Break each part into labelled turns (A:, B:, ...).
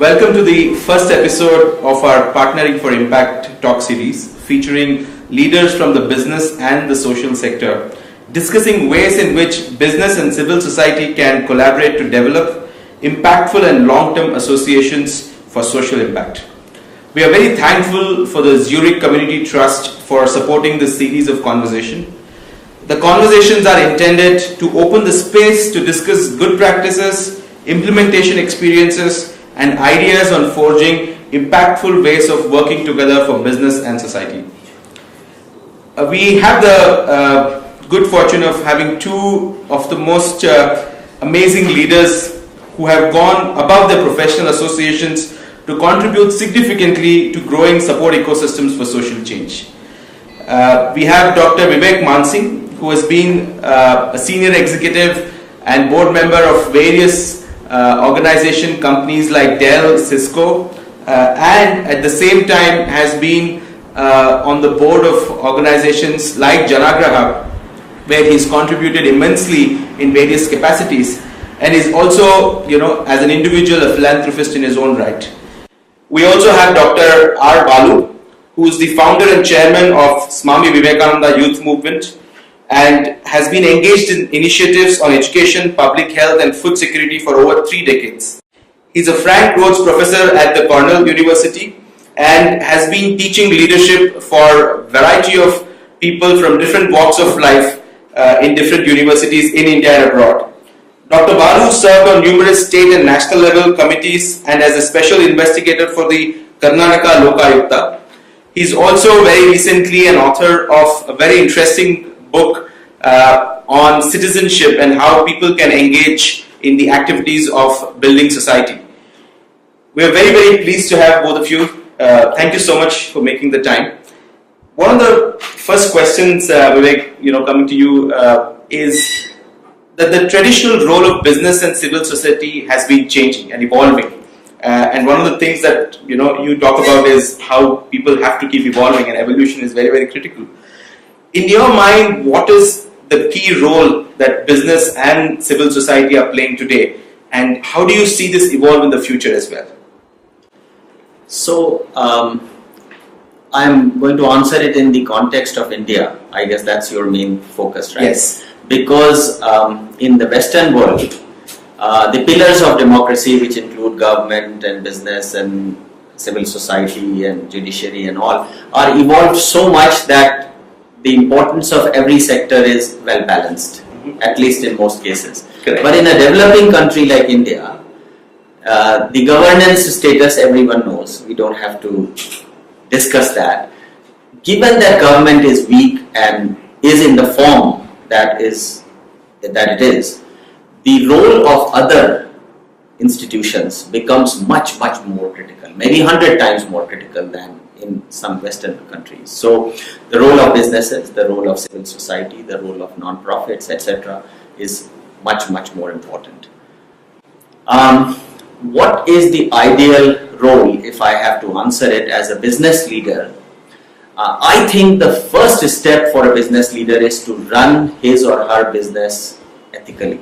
A: Welcome to the first episode of our Partnering for Impact talk series, featuring leaders from the business and the social sector, discussing ways in which business and civil society can collaborate to develop impactful and long-term associations for social impact. We are very thankful for the Zurich Community Trust for supporting this series of conversation. The conversations are intended to open the space to discuss good practices, implementation experiences, and ideas on forging impactful ways of working together for business and society. We have the good fortune of having two of the most amazing leaders who have gone above their professional associations to contribute significantly to growing support ecosystems for social change. We have Dr. Vivek Mansingh, who has been a senior executive and board member of various organization companies like Dell, Cisco, and at the same time has been on the board of organizations like Janagraha, where he's contributed immensely in various capacities, and is also, as an individual, a philanthropist in his own right. We also have Dr. R. Balu, who is the founder and chairman of Swami Vivekananda Youth Movement, and has been engaged in initiatives on education, public health and food security for over 3 decades. He's a Frank Rhodes Professor at the Cornell University and has been teaching leadership for a variety of people from different walks of life in different universities in India and abroad. Dr. Balu served on numerous state and national level committees and as a special investigator for the Karnataka Lokayukta. He's also very recently an author of a very interesting book on citizenship and how people can engage in the activities of building society. We are very, very pleased to have both of you. Thank you so much for making the time. One of the first questions, Vivek, coming to you, is that the traditional role of business and civil society has been changing and evolving. And one of the things that you talk about is how people have to keep evolving, and evolution is very, very critical. In your mind, what is the key role that business and civil society are playing today, and how do you see this evolve in the future as well?
B: So, I'm going to answer it in the context of India. I guess that's your main focus, right?
A: Yes.
B: Because in the Western world, the pillars of democracy, which include government and business and civil society and judiciary and all, are evolved so much that the importance of every sector is well balanced, at least in most cases.
A: Correct.
B: But in a developing country like India, the governance status everyone knows. We don't have to discuss that. Given that government is weak and is in the form that it is, the role of other institutions becomes much, much more critical, maybe 100 times more critical than in some Western countries. So the role of businesses, the role of civil society, the role of non-profits, etc. is much, much more important. What is the ideal role, if I have to answer it as a business leader? I think the first step for a business leader is to run his or her business ethically.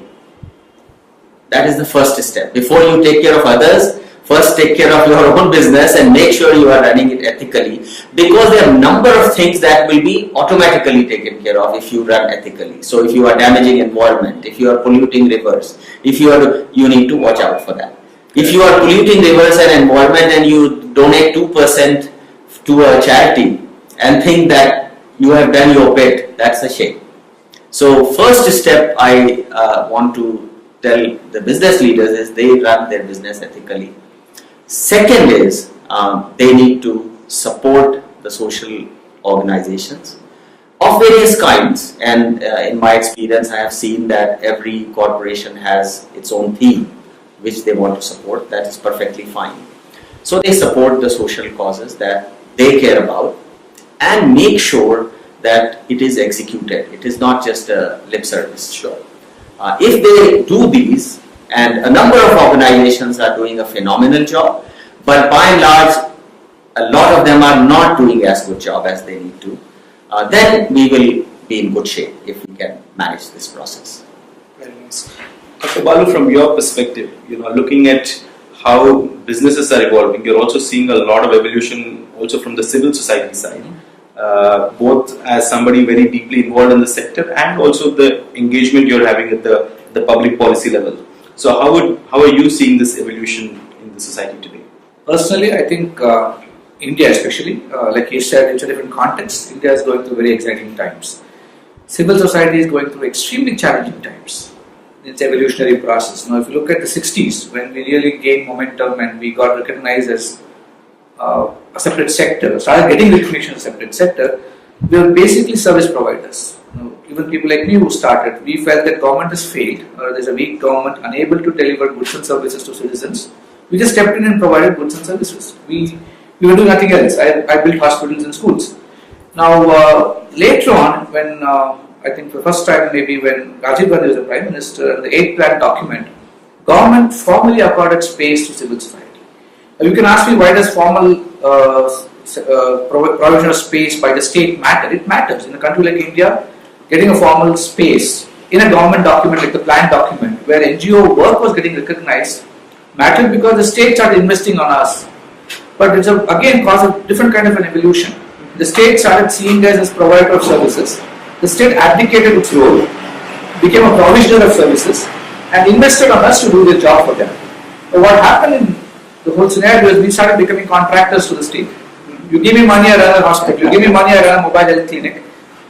B: That is the first step. Before you take care of others, first take care of your own business and make sure you are running it ethically, because there are a number of things that will be automatically taken care of if you run ethically. So if you are damaging environment, if you are polluting rivers, you need to watch out for that. If you are polluting rivers and environment and you donate 2% to a charity and think that you have done your bit, that's a shame. So first step I want to tell the business leaders is they run their business ethically. Second is they need to support the social organizations of various kinds, and in my experience I have seen that every corporation has its own theme which they want to support. That is perfectly fine. So they support the social causes that they care about and make sure that it is executed. It is not just a lip service.
A: Sure.
B: If they do these, and a number of organizations are doing a phenomenal job, but by and large, a lot of them are not doing as good job as they need to, then we will be in good shape if we can manage this process.
A: Very nice. Dr. Balu, from your perspective, looking at how businesses are evolving, you're also seeing a lot of evolution also from the civil society side, both as somebody very deeply involved in the sector and also the engagement you're having at the public policy level. So how are you seeing this evolution in the society today?
C: Personally, I think India especially, like you said, it's a different context. India is going through very exciting times. Civil society is going through extremely challenging times. It's evolutionary process. Now, if you look at the 60s, when we really gained momentum and we got recognized as a separate sector, started getting recognition as a separate sector, we were basically service providers. Even people like me who started, we felt that government has failed, or there's a weak government unable to deliver goods and services to citizens. We just stepped in and provided goods and services. We were doing nothing else. I built hospitals and schools. Now, later on, when I think for the first time maybe when Rajiv Gandhi was the Prime Minister, and the 8th Plan document, government formally accorded space to civil society. Now, you can ask me, why does formal provision of space by the state matter? It matters. In a country like India, getting a formal space in a government document like the plan document, where NGO work was getting recognized, mattered because the state started investing on us. But it's again caused a different kind of an evolution. The state started seeing us as provider of services. The state abdicated its role, became a provisioner of services, and invested on us to do the job for them. But what happened in the whole scenario is we started becoming contractors to the state. You give me money, I run a hospital. You give me money, I run a mobile health clinic.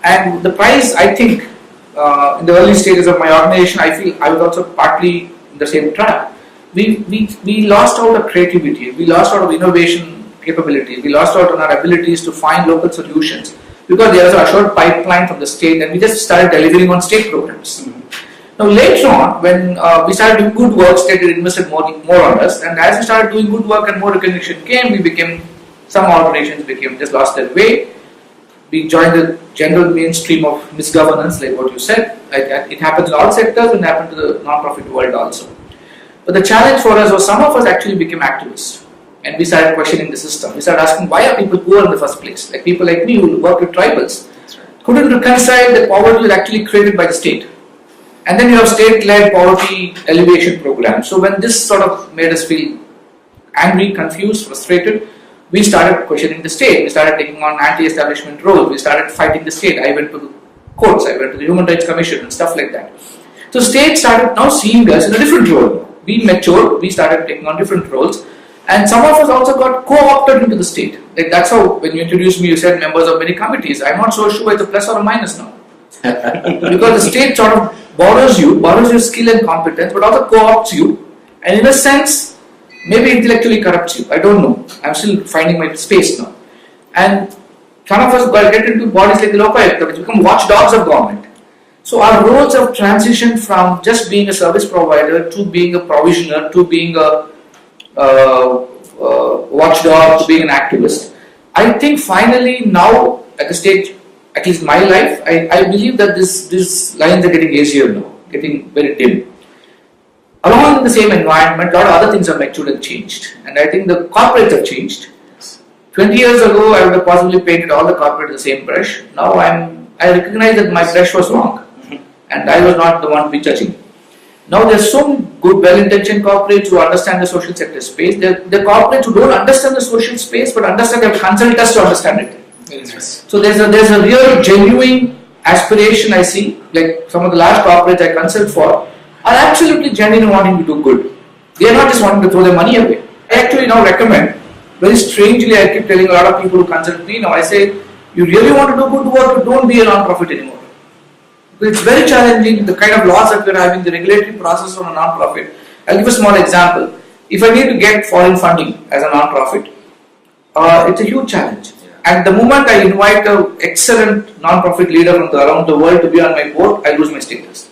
C: And the price, I think, in the early stages of my organization, I feel I was also partly in the same trap. We lost out of creativity, we lost out of innovation capability, we lost out on our abilities to find local solutions because there was an assured pipeline from the state and we just started delivering on state programs. Now later on, when we started doing good work, state invested more on us, and as we started doing good work and more recognition came, some organizations just lost their way. We joined the general mainstream of misgovernance, like what you said. It happens in all sectors and happened to the non-profit world also. But the challenge for us was some of us actually became activists and we started questioning the system. We started asking, why are people poor in the first place? Like people like me who work with tribals couldn't reconcile that poverty was actually created by the state. And then you have state-led poverty alleviation programs. So when this sort of made us feel angry, confused, frustrated, we started questioning the state. We started taking on anti-establishment roles. We started fighting the state. I went to the courts. I went to the Human Rights Commission and stuff like that. So state started now seeing us in a different role. We matured. We started taking on different roles. And some of us also got co-opted into the state. Like that's how, when you introduced me, you said members of many committees. I'm not so sure it's a plus or a minus now. Because the state sort of borrows your skill and competence, but also co-opts you. And in a sense, maybe intellectually corrupts you. I don't know. I'm still finding my space now. And some of us get into bodies like the Lokayukta, which become watchdogs of government. So our roles have transitioned from just being a service provider to being a provisioner to being a watchdog to being an activist. I think finally now at the stage, at least my life, I believe that these lines are getting easier now, getting very dim. Along in the same environment, a lot of other things have matured and changed. And I think the corporates have changed. 20 years ago, I would have possibly painted all the corporates the same brush. Now I recognize that my brush was wrong. And I was not the one to be judging. Now there are some good, well-intentioned corporates who understand the social sector space. There are corporates who don't understand the social space, but understand they have consult us to understand it.
A: Yes.
C: So there's a real, genuine aspiration I see. Like some of the large corporates I consult for are absolutely genuine wanting to do good. They are not just wanting to throw their money away. I actually now recommend, very strangely I keep telling a lot of people who consult me now, I say, you really want to do good work, don't be a non-profit anymore. It's very challenging, the kind of laws that we're having, the regulatory process on a non-profit. I'll give a small example. If I need to get foreign funding as a non-profit, it's a huge challenge. And the moment I invite an excellent non-profit leader from around the world to be on my board, I lose my status.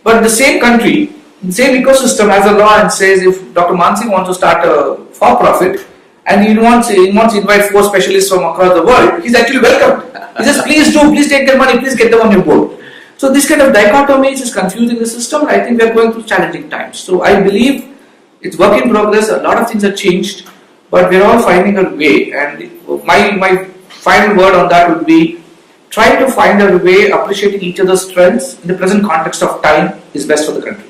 C: But the same country, the same ecosystem has a law and says if Dr. Mansingh wants to start a for-profit and he wants to invite 4 specialists from across the world, he's actually welcomed. He says, please take their money, please get them on your board. So this kind of dichotomy is confusing the system, and I think we are going through challenging times. So I believe it's work in progress, a lot of things have changed, but we're all finding a way. And my final word on that would be, try to find a way appreciating each other's strengths in the present context of time is best for the country.